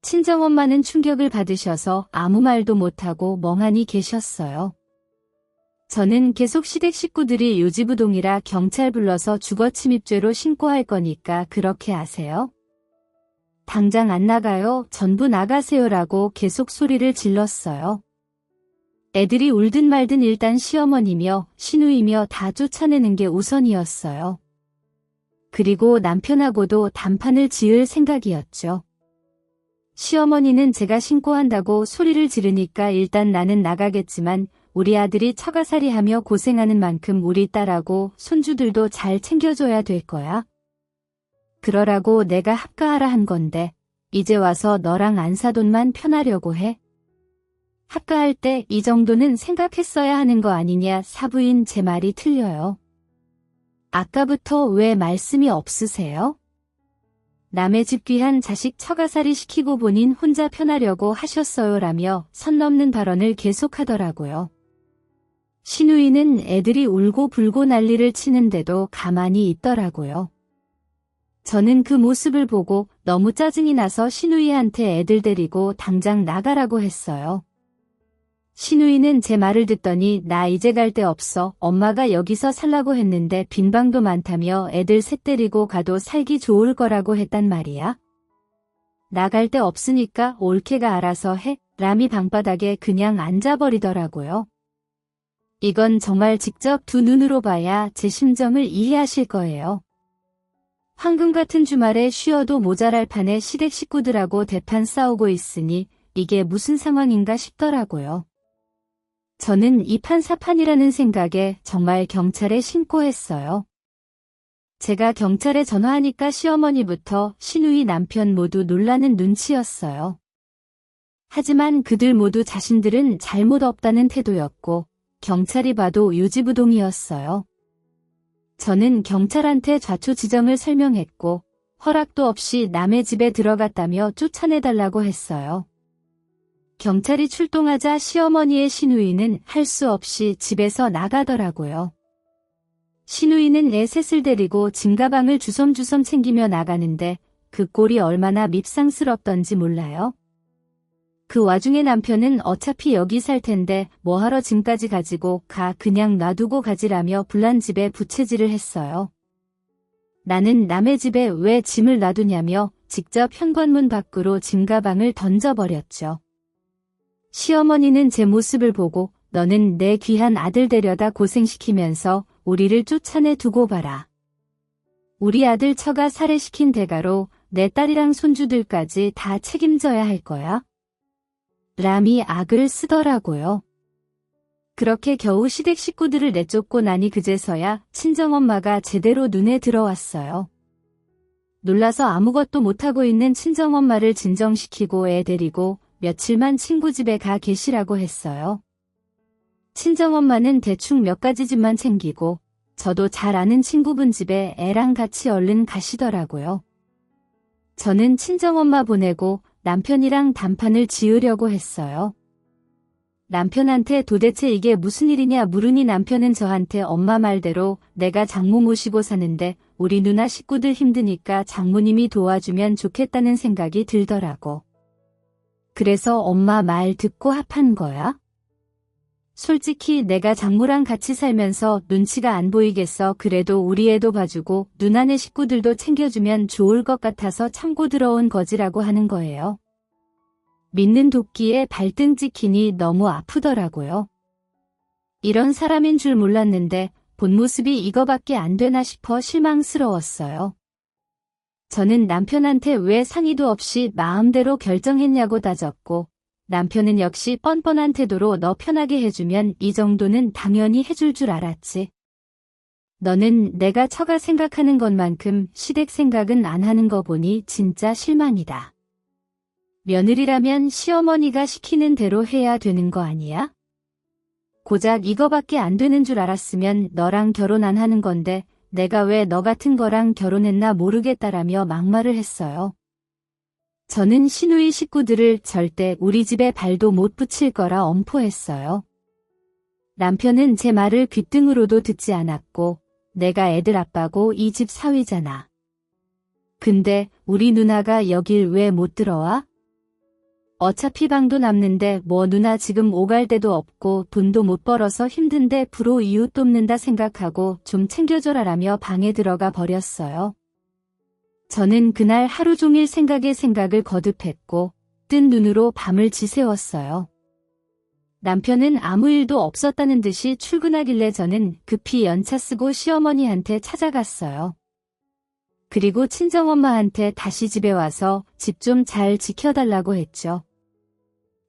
친정엄마는 충격을 받으셔서 아무 말도 못하고 멍하니 계셨어요. 저는 계속 시댁 식구들이 요지부동이라 경찰 불러서 주거침입죄로 신고할 거니까 그렇게 하세요. 당장 안 나가요. 전부 나가세요라고 계속 소리를 질렀어요. 애들이 울든 말든 일단 시어머니며 시누이며 다 쫓아내는 게 우선이었어요. 그리고 남편하고도 단판을 지을 생각이었죠. 시어머니는 제가 신고한다고 소리를 지르니까 일단 나는 나가겠지만 우리 아들이 처가살이하며 고생하는 만큼 우리 딸하고 손주들도 잘 챙겨줘야 될 거야. 그러라고 내가 합가하라 한 건데 이제 와서 너랑 안사돈만 편하려고 해? 합가할 때 이 정도는 생각했어야 하는 거 아니냐. 사부인 제 말이 틀려요. 아까부터 왜 말씀이 없으세요? 남의 집 귀한 자식 처가살이 시키고 본인 혼자 편하려고 하셨어요라며 선 넘는 발언을 계속하더라고요. 시누이는 애들이 울고 불고 난리를 치는데도 가만히 있더라고요. 저는 그 모습을 보고 너무 짜증이 나서 시누이한테 애들 데리고 당장 나가라고 했어요. 시누이는 제 말을 듣더니 나 이제 갈 데 없어. 엄마가 여기서 살라고 했는데 빈 방도 많다며 애들 셋 데리고 가도 살기 좋을 거라고 했단 말이야. 나갈 데 없으니까 올케가 알아서 해. 라미 방바닥에 그냥 앉아버리더라고요. 이건 정말 직접 두 눈으로 봐야 제 심정을 이해하실 거예요. 황금 같은 주말에 쉬어도 모자랄 판에 시댁 식구들하고 대판 싸우고 있으니 이게 무슨 상황인가 싶더라고요. 저는 이 판사판이라는 생각에 정말 경찰에 신고했어요. 제가 경찰에 전화하니까 시어머니부터 시누이 남편 모두 놀라는 눈치였어요. 하지만 그들 모두 자신들은 잘못 없다는 태도였고 경찰이 봐도 유지부동이었어요. 저는 경찰한테 좌초지정을 설명했고 허락도 없이 남의 집에 들어갔다며 쫓아내달라고 했어요. 경찰이 출동하자 시어머니의 시누이는 할 수 없이 집에서 나가더라고요. 시누이는 애 셋을 데리고 짐가방을 주섬주섬 챙기며 나가는데 그 꼴이 얼마나 밉상스럽던지 몰라요. 그 와중에 남편은 어차피 여기 살 텐데 뭐하러 짐까지 가지고 가 그냥 놔두고 가지라며 불난 집에 부채질을 했어요. 나는 남의 집에 왜 짐을 놔두냐며 직접 현관문 밖으로 짐가방을 던져버렸죠. 시어머니는 제 모습을 보고 너는 내 귀한 아들 데려다 고생시키면서 우리를 쫓아내 두고 봐라. 우리 아들 처가 살해시킨 대가로 내 딸이랑 손주들까지 다 책임져야 할 거야. 라미 악을 쓰더라고요. 그렇게 겨우 시댁 식구들을 내쫓고 나니 그제서야 친정엄마가 제대로 눈에 들어왔어요. 놀라서 아무것도 못하고 있는 친정엄마를 진정시키고 애 데리고 며칠만 친구 집에 가 계시라고 했어요. 친정엄마는 대충 몇 가지 집만 챙기고 저도 잘 아는 친구분 집에 애랑 같이 얼른 가시더라고요. 저는 친정엄마 보내고 남편이랑 단판을 지으려고 했어요. 남편한테 도대체 이게 무슨 일이냐 물으니 남편은 저한테 엄마 말대로 내가 장모 모시고 사는데 우리 누나 식구들 힘드니까 장모님이 도와주면 좋겠다는 생각이 들더라고. 그래서 엄마 말 듣고 합한 거야? 솔직히 내가 장모랑 같이 살면서 눈치가 안 보이겠어. 그래도 우리 애도 봐주고 누나네 식구들도 챙겨주면 좋을 것 같아서 참고 들어온 거지라고 하는 거예요. 믿는 도끼에 발등 찍히니 너무 아프더라고요. 이런 사람인 줄 몰랐는데 본 모습이 이거밖에 안 되나 싶어 실망스러웠어요. 저는 남편한테 왜 상의도 없이 마음대로 결정했냐고 따졌고 남편은 역시 뻔뻔한 태도로 너 편하게 해주면 이 정도는 당연히 해줄 줄 알았지. 너는 내가 처가 생각하는 것만큼 시댁 생각은 안 하는 거 보니 진짜 실망이다. 며느리라면 시어머니가 시키는 대로 해야 되는 거 아니야? 고작 이거밖에 안 되는 줄 알았으면 너랑 결혼 안 하는 건데 내가 왜 너 같은 거랑 결혼했나 모르겠다라며 막말을 했어요. 저는 시누이 식구들을 절대 우리 집에 발도 못 붙일 거라 엄포했어요. 남편은 제 말을 귓등으로도 듣지 않았고 내가 애들 아빠고 이 집 사위잖아. 근데 우리 누나가 여길 왜 못 들어와? 어차피 방도 남는데 뭐 누나 지금 오갈 데도 없고 돈도 못 벌어서 힘든데 부로 이웃 돕는다 생각하고 좀 챙겨줘라라며 방에 들어가 버렸어요. 저는 그날 하루 종일 생각에 생각을 거듭했고 뜬 눈으로 밤을 지새웠어요. 남편은 아무 일도 없었다는 듯이 출근하길래 저는 급히 연차 쓰고 시어머니한테 찾아갔어요. 그리고 친정엄마한테 다시 집에 와서 집 좀 잘 지켜달라고 했죠.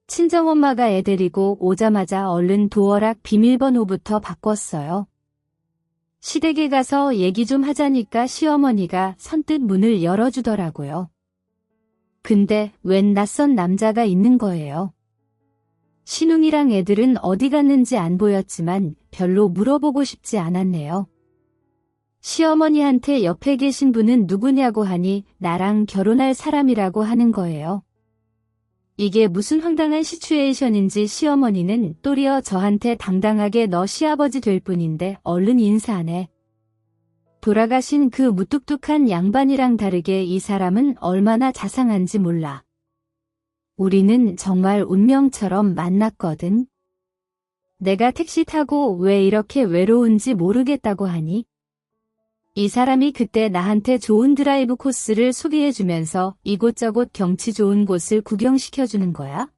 친정엄마가 애 데리고 오자마자 얼른 도어락 비밀번호부터 바꿨어요. 시댁에 가서 얘기 좀 하자니까 시어머니가 선뜻 문을 열어주더라고요. 근데 웬 낯선 남자가 있는 거예요. 신웅이랑 애들은 어디 갔는지 안 보였지만 별로 물어보고 싶지 않았네요. 시어머니한테 옆에 계신 분은 누구냐고 하니 나랑 결혼할 사람이라고 하는 거예요. 이게 무슨 황당한 시츄에이션인지 시어머니는 또리어 저한테 당당하게 너 시아버지 될 뿐인데 얼른 인사하네. 돌아가신 그 무뚝뚝한 양반이랑 다르게 이 사람은 얼마나 자상한지 몰라. 우리는 정말 운명처럼 만났거든. 내가 택시 타고 왜 이렇게 외로운지 모르겠다고 하니 이 사람이 그때 나한테 좋은 드라이브 코스를 소개해주면서 이곳저곳 경치 좋은 곳을 구경시켜주는 거야?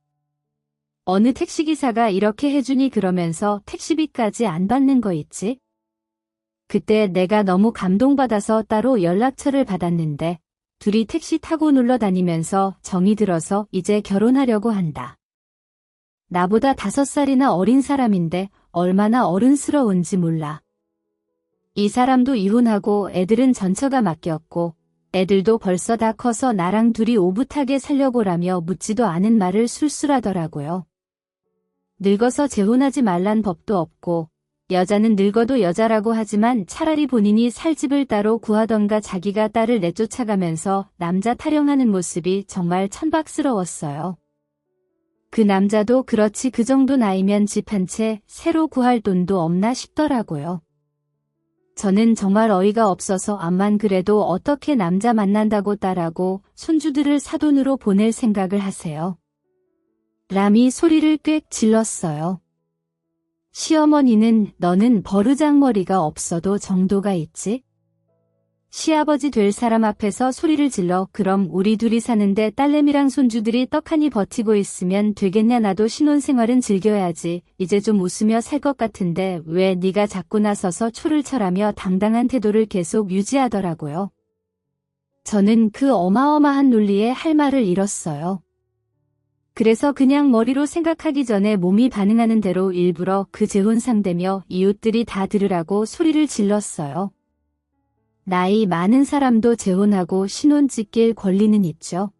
어느 택시기사가 이렇게 해주니 그러면서 택시비까지 안 받는 거 있지? 그때 내가 너무 감동받아서 따로 연락처를 받았는데 둘이 택시 타고 놀러 다니면서 정이 들어서 이제 결혼하려고 한다. 나보다 5살이나 어린 사람인데 얼마나 어른스러운지 몰라. 이 사람도 이혼하고 애들은 전처가 맡겼고 애들도 벌써 다 커서 나랑 둘이 오붓하게 살려고라며 묻지도 않은 말을 술술하더라고요. 늙어서 재혼하지 말란 법도 없고 여자는 늙어도 여자라고 하지만 차라리 본인이 살 집을 따로 구하던가 자기가 딸을 내쫓아가면서 남자 타령하는 모습이 정말 천박스러웠어요. 그 남자도 그렇지 그 정도 나이면 집 한 채 새로 구할 돈도 없나 싶더라고요. 저는 정말 어이가 없어서 암만 그래도 어떻게 남자 만난다고 딸하고 손주들을 사돈으로 보낼 생각을 하세요. 람이 소리를 꽥 질렀어요. 시어머니는 너는 버르장머리가 없어도 정도가 있지? 시아버지 될 사람 앞에서 소리를 질러 그럼 우리 둘이 사는데 딸내미랑 손주들이 떡하니 버티고 있으면 되겠냐 나도 신혼생활은 즐겨야지 이제 좀 웃으며 살 것 같은데 왜 네가 자꾸 나서서 초를 철하며 당당한 태도를 계속 유지하더라고요. 저는 그 어마어마한 논리에 할 말을 잃었어요. 그래서 그냥 머리로 생각하기 전에 몸이 반응하는 대로 일부러 그 재혼 상대며 이웃들이 다 들으라고 소리를 질렀어요. 나이 많은 사람도 재혼하고 신혼 찍길 권리는 있죠.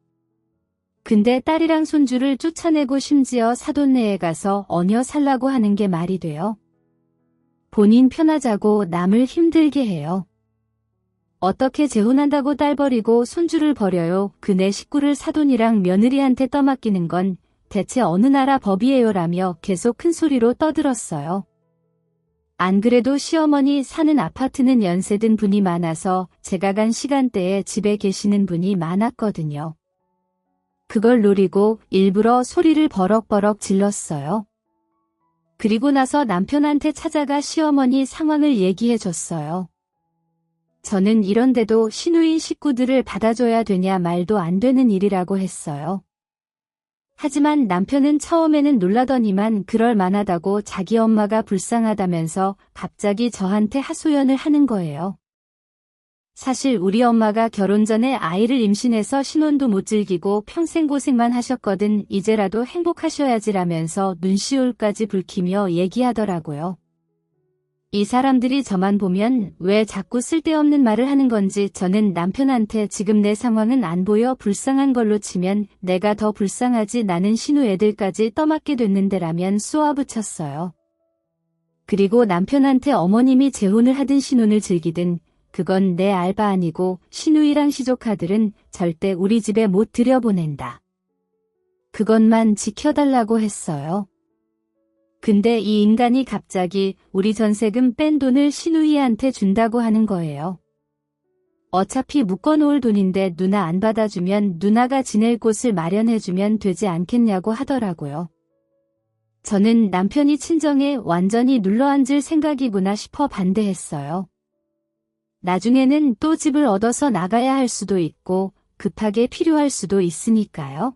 근데 딸이랑 손주를 쫓아내고 심지어 사돈네에 가서 얹어 살라고 하는 게 말이 돼요? 본인 편하자고 남을 힘들게 해요. 어떻게 재혼한다고 딸 버리고 손주를 버려요? 그 내 식구를 사돈이랑 며느리한테 떠맡기는 건 대체 어느 나라 법이에요라며 계속 큰 소리로 떠들었어요. 안 그래도 시어머니 사는 아파트는 연세든 분이 많아서 제가 간 시간대에 집에 계시는 분이 많았거든요. 그걸 노리고 일부러 소리를 버럭버럭 질렀어요. 그리고 나서 남편한테 찾아가 시어머니 상황을 얘기해줬어요. 저는 이런데도 시누인 식구들을 받아줘야 되냐 말도 안 되는 일이라고 했어요. 하지만 남편은 처음에는 놀라더니만 그럴 만하다고 자기 엄마가 불쌍하다면서 갑자기 저한테 하소연을 하는 거예요. 사실 우리 엄마가 결혼 전에 아이를 임신해서 신혼도 못 즐기고 평생 고생만 하셨거든 이제라도 행복하셔야지라면서 눈시울까지 붉히며 얘기하더라고요. 이 사람들이 저만 보면 왜 자꾸 쓸데없는 말을 하는 건지 저는 남편한테 지금 내 상황은 안 보여 불쌍한 걸로 치면 내가 더 불쌍하지 나는 신우 애들까지 떠맡게 됐는데라면 쏘아붙였어요. 그리고 남편한테 어머님이 재혼을 하든 신혼을 즐기든 그건 내 알바 아니고 신우이랑 시조카들은 절대 우리 집에 못 들여보낸다. 그것만 지켜달라고 했어요. 근데 이 인간이 갑자기 우리 전세금 뺀 돈을 신우이한테 준다고 하는 거예요. 어차피 묶어놓을 돈인데 누나 안 받아주면 누나가 지낼 곳을 마련해주면 되지 않겠냐고 하더라고요. 저는 남편이 친정에 완전히 눌러앉을 생각이구나 싶어 반대했어요. 나중에는 또 집을 얻어서 나가야 할 수도 있고 급하게 필요할 수도 있으니까요.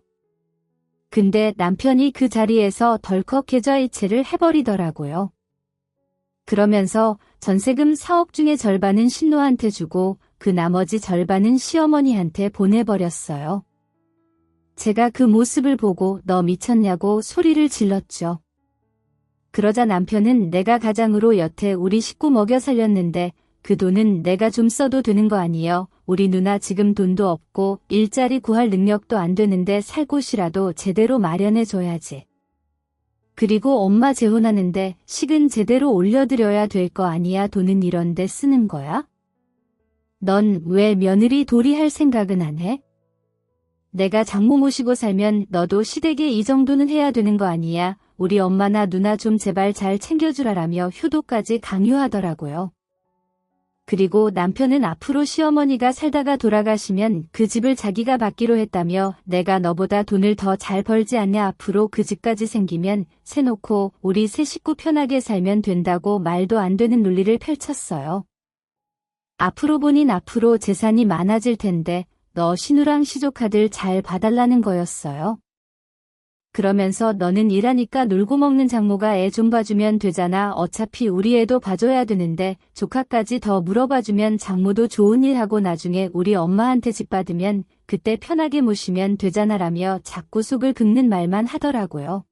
근데 남편이 그 자리에서 덜컥 계좌이체를 해버리더라고요. 그러면서 전세금 4억 중에 절반은 신노한테 주고 그 나머지 절반은 시어머니한테 보내버렸어요. 제가 그 모습을 보고 너 미쳤냐고 소리를 질렀죠. 그러자 남편은 내가 가장으로 여태 우리 식구 먹여 살렸는데 그 돈은 내가 좀 써도 되는 거 아니여? 우리 누나 지금 돈도 없고 일자리 구할 능력도 안 되는데 살 곳이라도 제대로 마련해줘야지. 그리고 엄마 재혼하는데 식은 제대로 올려드려야 될 거 아니야. 돈은 이런 데 쓰는 거야? 넌 왜 며느리 도리 할 생각은 안 해? 내가 장모 모시고 살면 너도 시댁에 이 정도는 해야 되는 거 아니야? 우리 엄마나 누나 좀 제발 잘 챙겨주라라며 효도까지 강요하더라고요. 그리고 남편은 앞으로 시어머니가 살다가 돌아가시면 그 집을 자기가 받기로 했다며 내가 너보다 돈을 더 잘 벌지 않냐, 앞으로 그 집까지 생기면 세놓고 우리 세 식구 편하게 살면 된다고 말도 안 되는 논리를 펼쳤어요. 앞으로 보닌 앞으로 재산이 많아질 텐데 너 신우랑 시조카들 잘 봐달라는 거였어요. 그러면서 너는 일하니까 놀고 먹는 장모가 애 좀 봐주면 되잖아. 어차피 우리 애도 봐줘야 되는데 조카까지 더 물어봐주면 장모도 좋은 일 하고 나중에 우리 엄마한테 집 받으면 그때 편하게 모시면 되잖아라며 자꾸 속을 긁는 말만 하더라고요.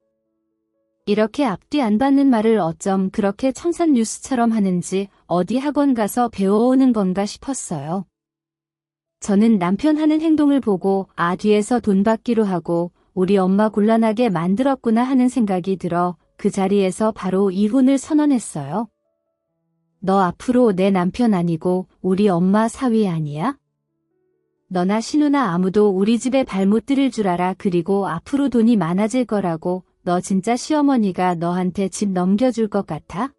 이렇게 앞뒤 안 받는 말을 어쩜 그렇게 청산 뉴스처럼 하는지 어디 학원 가서 배워오는 건가 싶었어요. 저는 남편 하는 행동을 보고 뒤에서 돈 받기로 하고 우리 엄마 곤란하게 만들었구나 하는 생각이 들어 그 자리에서 바로 이혼을 선언했어요. 너 앞으로 내 남편 아니고 우리 엄마 사위 아니야? 너나 신우나 아무도 우리 집에 발 못 들일 줄 알아. 그리고 앞으로 돈이 많아질 거라고. 너 진짜 시어머니가 너한테 집 넘겨줄 것 같아?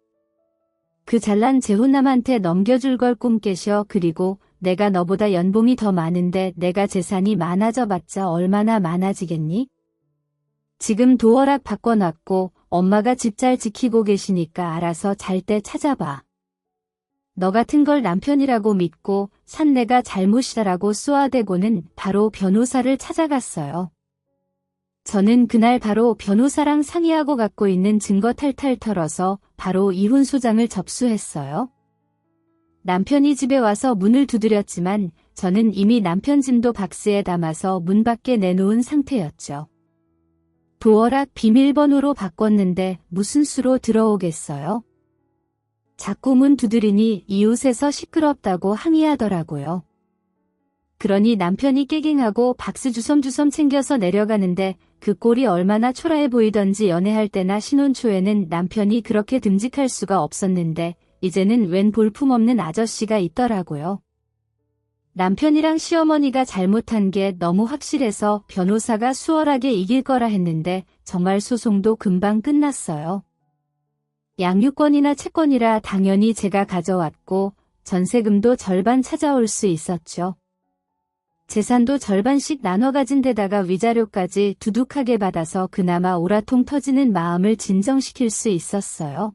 그 잘난 재혼남한테 넘겨줄 걸 꿈 깨셔. 그리고 내가 너보다 연봉이 더 많은데 내가 재산이 많아져 봤자 얼마나 많아지겠니? 지금 도어락 바꿔놨고 엄마가 집 잘 지키고 계시니까 알아서 잘 때 찾아봐. 너 같은 걸 남편이라고 믿고 산 내가 잘못이다라고 쏘아대고는 바로 변호사를 찾아갔어요. 저는 그날 바로 변호사랑 상의하고 갖고 있는 증거 탈탈 털어서 바로 이혼소장을 접수했어요. 남편이 집에 와서 문을 두드렸지만 저는 이미 남편 짐도 박스에 담아서 문 밖에 내놓은 상태였죠. 도어락 비밀번호로 바꿨는데 무슨 수로 들어오겠어요? 자꾸 문 두드리니 이웃에서 시끄럽다고 항의하더라고요. 그러니 남편이 깨갱하고 박스 주섬주섬 챙겨서 내려가는데 그 꼴이 얼마나 초라해 보이던지, 연애할 때나 신혼 초에는 남편이 그렇게 듬직할 수가 없었는데 이제는 웬 볼품없는 아저씨가 있더라고요. 남편이랑 시어머니가 잘못한 게 너무 확실해서 변호사가 수월하게 이길 거라 했는데 정말 소송도 금방 끝났어요. 양육권이나 채권이라 당연히 제가 가져왔고 전세금도 절반 찾아올 수 있었죠. 재산도 절반씩 나눠 가진 데다가 위자료까지 두둑하게 받아서 그나마 오라통 터지는 마음을 진정시킬 수 있었어요.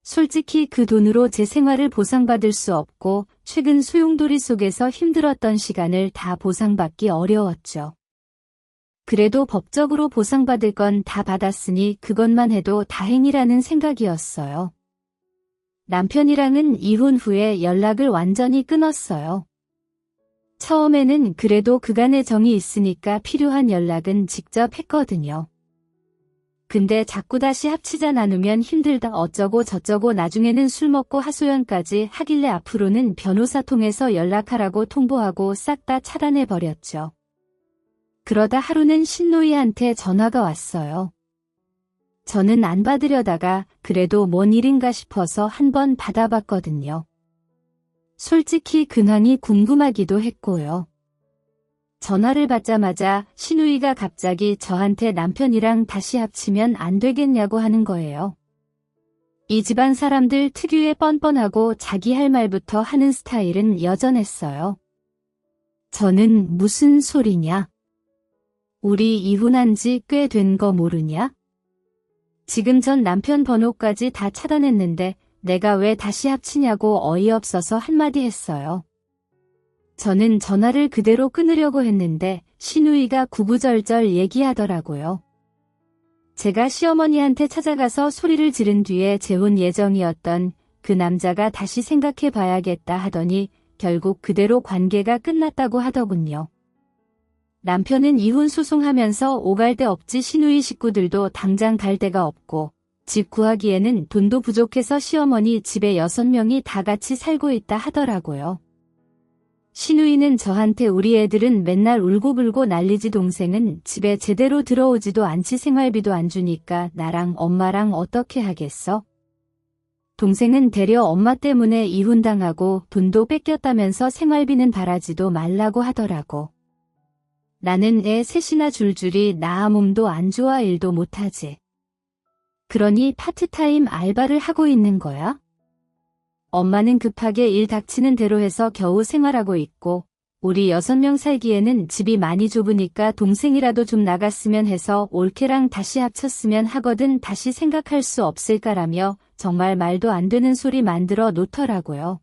솔직히 그 돈으로 제 생활을 보상받을 수 없고 최근 소용돌이 속에서 힘들었던 시간을 다 보상받기 어려웠죠. 그래도 법적으로 보상받을 건 다 받았으니 그것만 해도 다행이라는 생각이었어요. 남편이랑은 이혼 후에 연락을 완전히 끊었어요. 처음에는 그래도 그간의 정이 있으니까 필요한 연락은 직접 했거든요. 근데 자꾸 다시 합치자 나누면 힘들다 어쩌고 저쩌고 나중에는 술 먹고 하소연까지 하길래 앞으로는 변호사 통해서 연락하라고 통보하고 싹 다 차단해버렸죠. 그러다 하루는 신노이한테 전화가 왔어요. 저는 안 받으려다가 그래도 뭔 일인가 싶어서 한번 받아봤거든요. 솔직히 근황이 궁금하기도 했고요. 전화를 받자마자 신우이가 갑자기 저한테 남편이랑 다시 합치면 안 되겠냐고 하는 거예요. 이 집안 사람들 특유의 뻔뻔하고 자기 할 말부터 하는 스타일은 여전했어요. 저는 무슨 소리냐? 우리 이혼한 지 꽤 된 거 모르냐? 지금 전 남편 번호까지 다 차단했는데 내가 왜 다시 합치냐고 어이없어서 한마디 했어요. 저는 전화를 그대로 끊으려고 했는데 신우이가 구구절절 얘기하더라고요. 제가 시어머니한테 찾아가서 소리를 지른 뒤에 재혼 예정이었던 그 남자가 다시 생각해 봐야겠다 하더니 결국 그대로 관계가 끝났다고 하더군요. 남편은 이혼 소송하면서 오갈 데 없지 신우이 식구들도 당장 갈 데가 없고 집 구하기에는 돈도 부족해서 시어머니 집에 6명이 다 같이 살고 있다 하더라고요. 시누이는 저한테 우리 애들은 맨날 울고불고 난리지 동생은 집에 제대로 들어오지도 않지 생활비도 안 주니까 나랑 엄마랑 어떻게 하겠어? 동생은 되려 엄마 때문에 이혼당하고 돈도 뺏겼다면서 생활비는 바라지도 말라고 하더라고. 나는 애 셋이나 줄줄이 나 몸도 안 좋아 일도 못하지. 그러니 파트타임 알바를 하고 있는 거야? 엄마는 급하게 일 닥치는 대로 해서 겨우 생활하고 있고 우리 6명 살기에는 집이 많이 좁으니까 동생이라도 좀 나갔으면 해서 올케랑 다시 합쳤으면 하거든 다시 생각할 수 없을까라며 정말 말도 안 되는 소리 만들어 놓더라고요.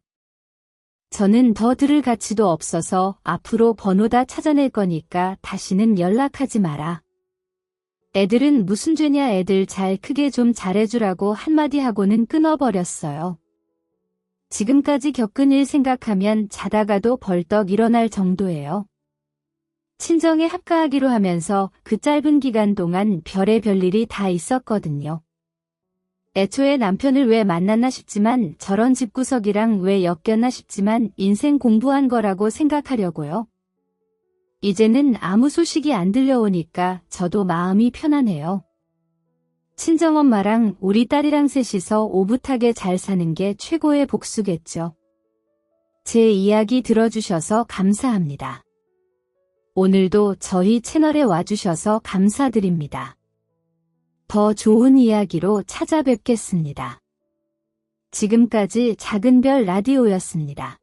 저는 더 들을 가치도 없어서 앞으로 번호 다 찾아낼 거니까 다시는 연락하지 마라. 애들은 무슨 죄냐 애들 잘 크게 좀 잘해주라고 한마디 하고는 끊어버렸어요. 지금까지 겪은 일 생각하면 자다가도 벌떡 일어날 정도예요. 친정에 합가하기로 하면서 그 짧은 기간 동안 별의별 일이 다 있었거든요. 애초에 남편을 왜 만났나 싶지만 저런 집구석이랑 왜 엮였나 싶지만 인생 공부한 거라고 생각하려고요. 이제는 아무 소식이 안 들려오니까 저도 마음이 편하네요. 친정엄마랑 우리 딸이랑 셋이서 오붓하게 잘 사는 게 최고의 복수겠죠. 제 이야기 들어주셔서 감사합니다. 오늘도 저희 채널에 와주셔서 감사드립니다. 더 좋은 이야기로 찾아뵙겠습니다. 지금까지 작은별 라디오였습니다.